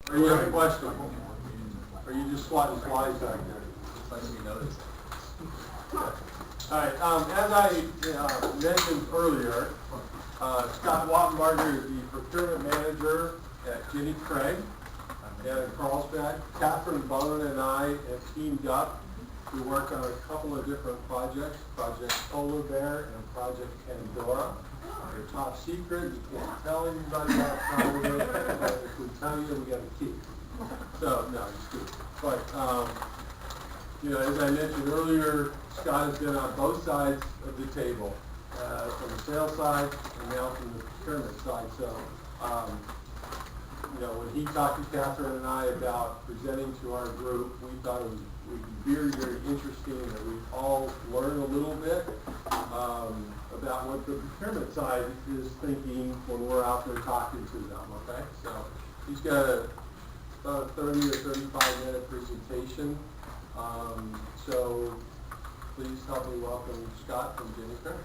Are you having questions? Are you just swatting slides back there? Letting me notice. All right, as I mentioned earlier, Scott Wattenbarger is the procurement manager at Jenny Craig and in Carlsbad. Catherine Bowen and I have teamed up to work on a couple of different projects, Project Polar Bear and Project Pandora. They're top secret, you can't tell anybody outside of it, but if we tell you, we got to keep. So, no, just kidding. But, as I mentioned earlier, Scott has been on both sides of the table, from the sales side and now from the procurement side. So, when he talked to Catherine and I about presenting to our group, we thought it would be very, very interesting that we all learn a little bit about what the procurement side is thinking when we're out there talking to them, okay? So he's got about a 30 or 35-minute presentation. So please help me welcome Scott from Jenny Craig.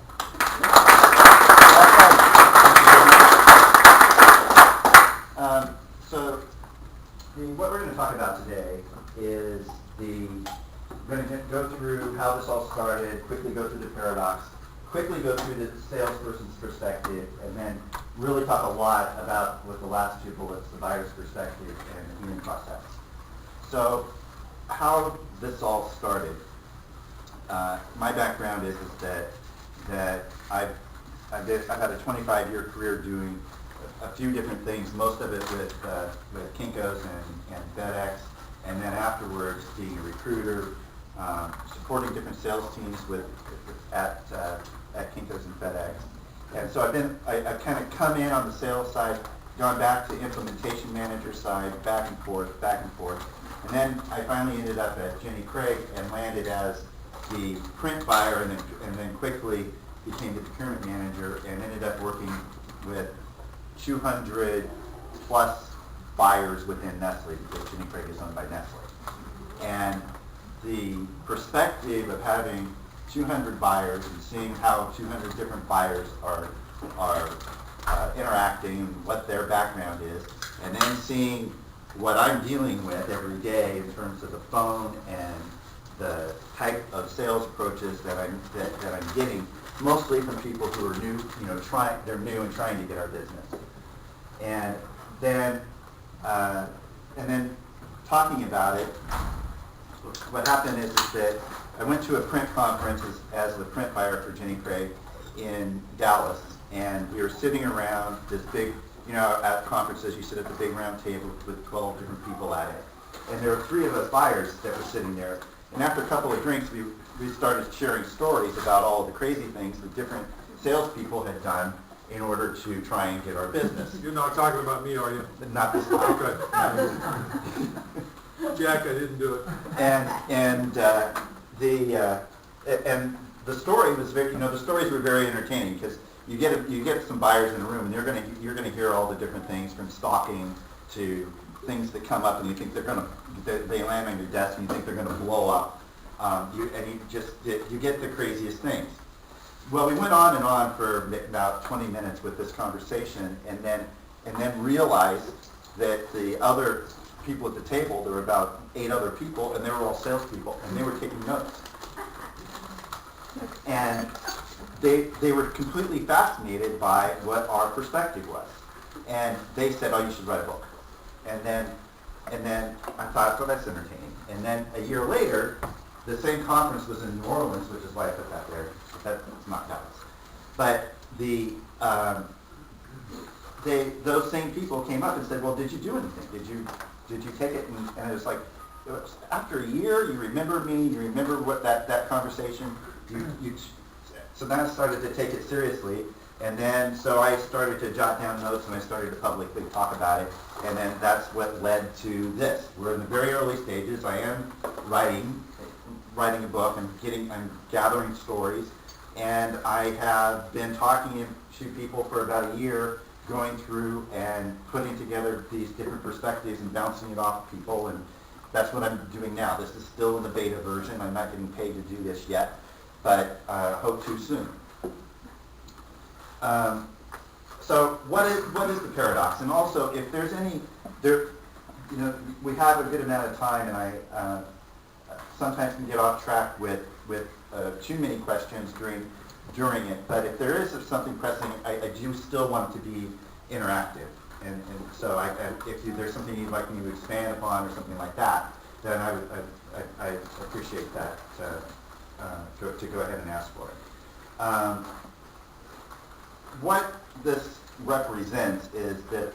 What we're going to talk about today is we're going to go through how this all started, quickly go through the paradox, quickly go through the salesperson's perspective, and then really talk a lot about, with the last two bullets, the buyer's perspective and the human process. So how this all started. My background is that I've had a 25-year career doing a few different things, most of it with Kinko's and Expedex, and then afterwards being a recruiter, supporting different sales teams at Kinko's and FedEx. And so I've kind of come in on the sales side, gone back to implementation manager side, back and forth, and then I finally ended up at Jenny Craig and landed as the print buyer, and then quickly became the procurement manager and ended up working with 200 plus buyers within Nestle, because Jenny Craig is owned by Nestle. And the perspective of having 200 buyers and seeing how 200 different buyers are interacting and what their background is, and then seeing what I'm dealing with every day in terms of the phone and the type of sales approaches that I'm getting, mostly from people who are new, they're new and trying to get our business. And then talking about it, what happened is that I went to a print conference as the print buyer for Jenny Craig in Dallas, and we were sitting around this big, at conferences you sit at the big round table with 12 different people at it. And there were 3 of us buyers that were sitting there. And after a couple of drinks, we started sharing stories about all the crazy things that different salespeople had done in order to try and get our business. You're not talking about me, are you? Not this time. Okay. Jack, I didn't do it. And the story was very, the stories were very entertaining, because you get some buyers in a room, and you're gonna hear all the different things, from stalking to things that come up and you think they land on your desk and you think they're gonna blow up. You get the craziest things. Well, we went on and on for about 20 minutes with this conversation, and then realized that the other people at the table, there were about 8 other people, and they were all salespeople, and they were taking notes. And they were completely fascinated by what our perspective was. And they said, "Oh, you should write a book." And then I thought, "Oh, that's entertaining." And then a year later, the same conference was in New Orleans, which is why I put that there. That's not Dallas. But those same people came up and said, "Well, did you do anything? Did you take it?" And it was like, after a year, you remember me, you remember what that conversation. So then I started to take it seriously, and then so I started to jot down notes, and I started to publicly talk about it, and then that's what led to this. We're in the very early stages. I am writing a book. I'm gathering stories, and I have been talking to people for about a year, going through and putting together these different perspectives and bouncing it off people, and that's what I'm doing now. This is still in the beta version. I'm not getting paid to do this yet, but hope to soon. So what is the paradox? And also, if there's any, we have a good amount of time, and I sometimes can get off track with too many questions during it. But if there is something pressing, I do still want it to be interactive. And so if there's something you'd like me to expand upon or something like that, then I appreciate that to go ahead and ask for it. What this represents is that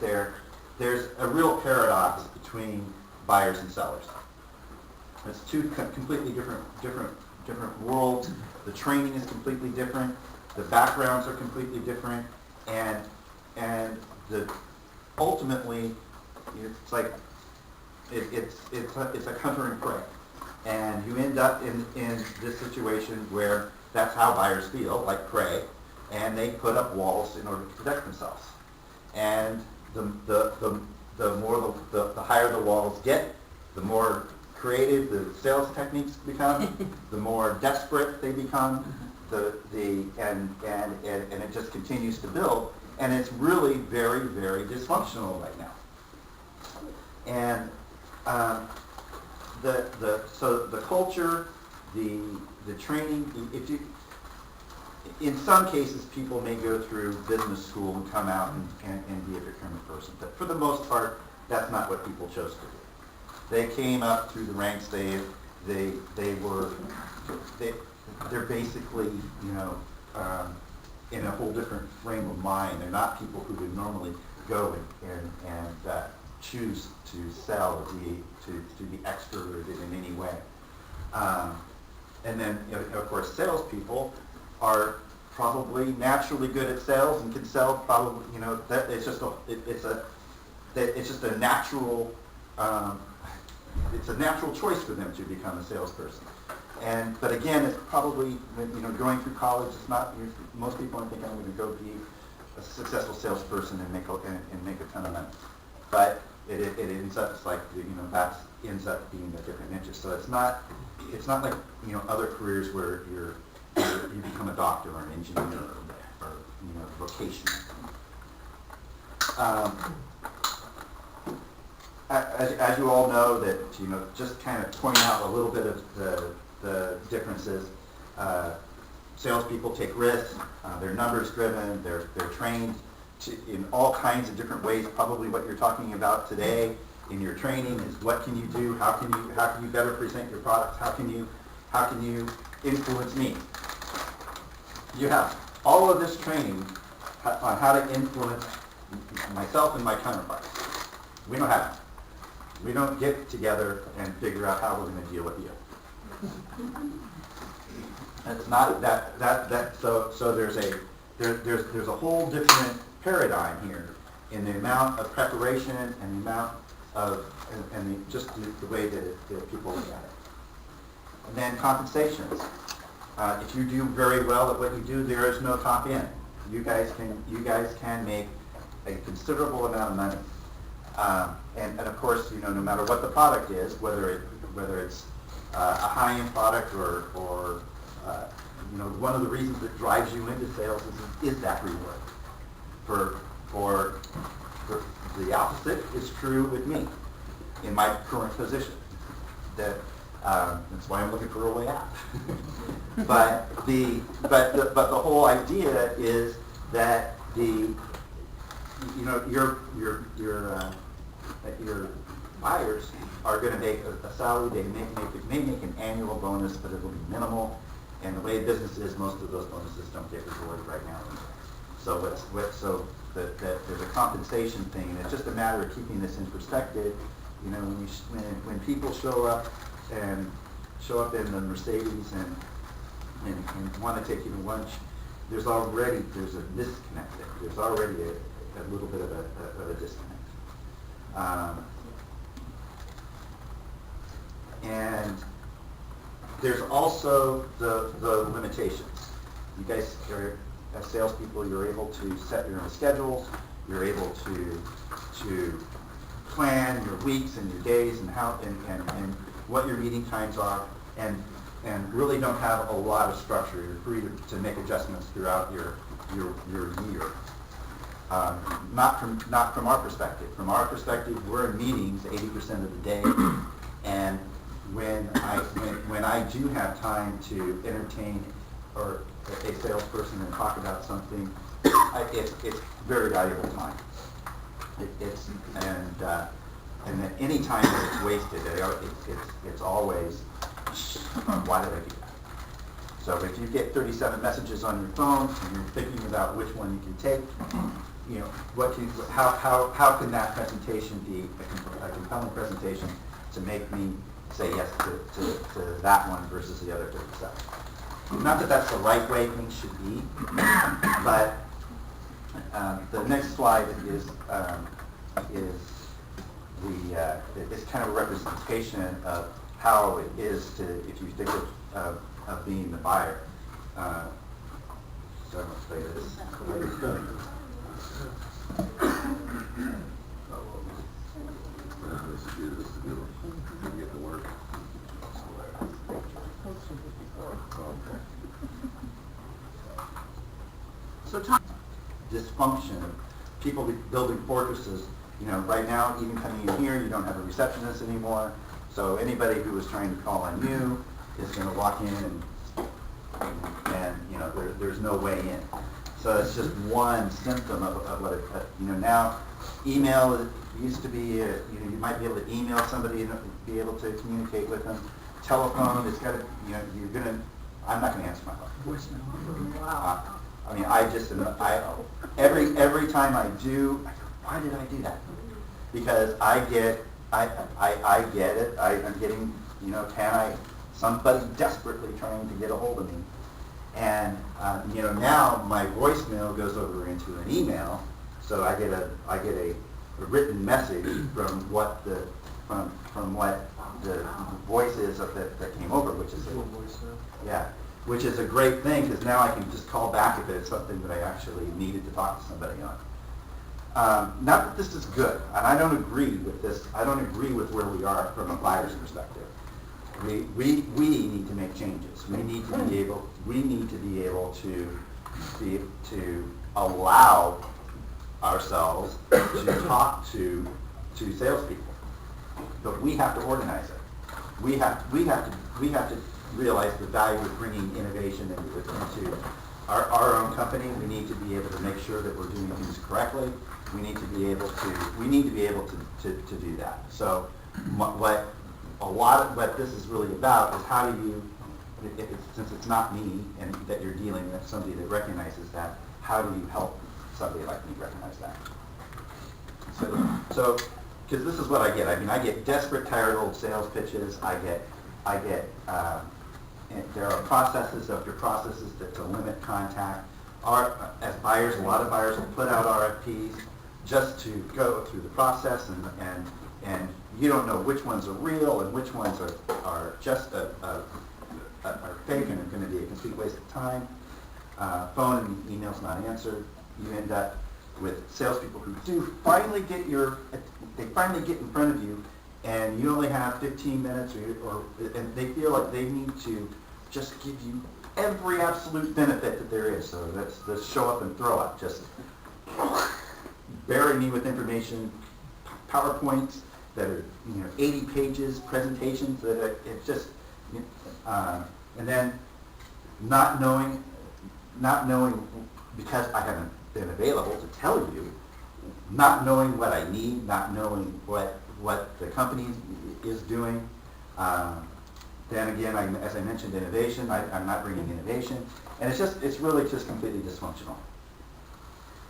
there's a real paradox between buyers and sellers. It's two completely different worlds. The training is completely different. The backgrounds are completely different, and ultimately, it's like it's like hunter and prey, and you end up in this situation where that's how buyers feel, like prey, and they put up walls in order to protect themselves. And the higher the walls get, the more creative the sales techniques become, the more desperate they become, and it just continues to build, and it's really very, very dysfunctional right now. And so the culture, the training, in some cases people may go through business school and come out and be a procurement person, but for the most part, that's not what people chose to do. They came up through the ranks. They're basically, in a whole different frame of mind. They're not people who would normally go and choose to sell or to be extroverted in any way. And then, of course, salespeople are probably naturally good at sales and can sell. Probably, it's just a natural. It's a natural choice for them to become a salesperson. But again, it's probably, going through college, it's not, most people aren't thinking I'm going to go be a successful salesperson and make a ton of money. But it ends up, it's like, that ends up being a different interest. So it's not like, other careers where you become a doctor or an engineer or vocation. As you all know, that just kind of pointing out a little bit of the differences. Salespeople take risks. They're numbers driven. They're trained in all kinds of different ways. Probably what you're talking about today in your training is what can you do? How can you better present your products? How can you influence me? You have all of this training on how to influence myself and my counterparts. We don't have it. We don't get together and figure out how we're going to deal with you. It's not that. So there's a whole different paradigm here in the amount of preparation and the amount of just the way that people look at it. And then compensations. If you do very well at what you do, there is no top end. You guys can make a considerable amount of money. And of course, no matter what the product is, whether it's a high-end product or one of the reasons that drives you into sales is that reward. For the opposite is true with me in my current position. That's why I'm looking for a way out. But the whole idea is that your buyers are going to make a salary. They may make an annual bonus, but it will be minimal. And the way business is, most of those bonuses don't get rewarded right now. So there's a compensation thing, and it's just a matter of keeping this in perspective. When people show up in the Mercedes and want to take you to lunch, there's a disconnect there. There's already a little bit of a disconnect. And there's also the limitations. You guys as salespeople, you're able to set your own schedules. You're able to plan your weeks and your days and how and what your meeting times are, and really don't have a lot of structure. You're free to make adjustments throughout your year. Not from our perspective. From our perspective, we're in meetings 80% of the day, and when I do have time to entertain or a salesperson and talk about something, it's very valuable time. And then any time that it's wasted, it's always, why did I do that? So if you get 37 messages on your phone and you're thinking about which one you can take, you know, how can that presentation be a compelling presentation to make me say yes to that one versus the other 37? Not that that's the right way things should be, but the next slide is kind of a representation of how it is to, if you think of being the buyer. So I'm going to play this. So dysfunction of people building fortresses. You know, right now, even coming in here, you don't have a receptionist anymore. So anybody who was trying to call on you is going to walk in and you know, there's no way in. So it's just one symptom of what it, you know, now email used to be, you know, you might be able to email somebody and be able to communicate with them. Telephone, it's got to, you know, I'm not going to answer my phone. Wow. I mean, every time I do, why did I do that? Because I get it. I'm getting, you know, somebody desperately trying to get a hold of me. And, you know, now my voicemail goes over into an email, so I get a written message from what the voice is that came over, which is a great thing, because now I can just call back if it's something that I actually needed to talk to somebody on. Not that this is good, and I don't agree with this. I don't agree with where we are from a buyer's perspective. We need to make changes. We need to be able to allow ourselves to talk to salespeople, but we have to organize it. We have to realize the value of bringing innovation into our own company. We need to be able to make sure that we're doing things correctly. We need to be able to do that. So what this is really about is how do you, since it's not me and that you're dealing with somebody that recognizes that, how do you help somebody like me recognize that? So because this is what I get. I mean, I get desperate, tired old sales pitches. There are processes after processes to limit contact. As buyers, a lot of buyers will put out RFPs just to go through the process, and you don't know which ones are real and which ones are just are fake and are going to be a complete waste of time. Phone and email's not answered. You end up with salespeople who do finally get in front of you, and you only have 15 minutes, and they feel like they need to just give you every absolute benefit that there is. So let's show up and throw up. Just bury me with information, PowerPoints that are 80 pages, presentations that it's just, and then not knowing because I haven't been available to tell you, not knowing what I need, not knowing what the company is doing. Then again, as I mentioned, innovation. I'm not bringing innovation, and it's really just completely dysfunctional.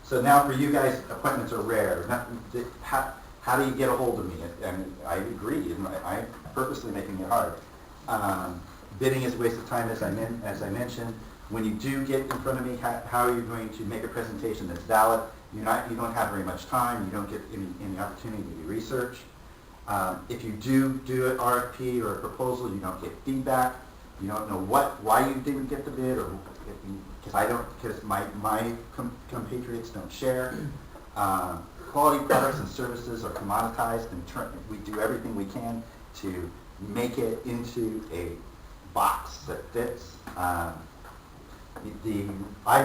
So now for you guys, appointments are rare. How do you get a hold of me? And I agree. I'm purposely making it hard. Bidding is a waste of time, as I mentioned. When you do get in front of me, how are you going to make a presentation that's valid? You don't have very much time. You don't get any opportunity to do research. If you do an RFP or a proposal, you don't get feedback. You don't know why you didn't get the bid, or because my compatriots don't share. Quality products and services are commoditized, and we do everything we can to make it into a box that fits. I'm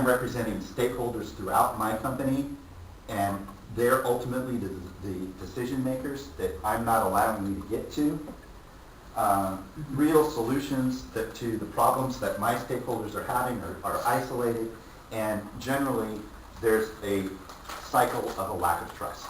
representing stakeholders throughout my company, and they're ultimately the decision makers that I'm not allowing you to get to. Real solutions to the problems that my stakeholders are having are isolated, and generally there's a cycle of a lack of trust.